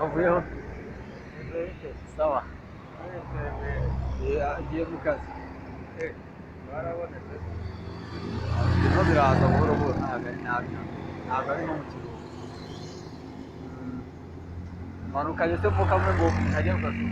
wavuyeho sawa agiye mu kazi birimo biraza buhoro buhoro ntabwo ari nko mu kiruhuko manukanye se mvuka mwe ngo ntajya ku kazi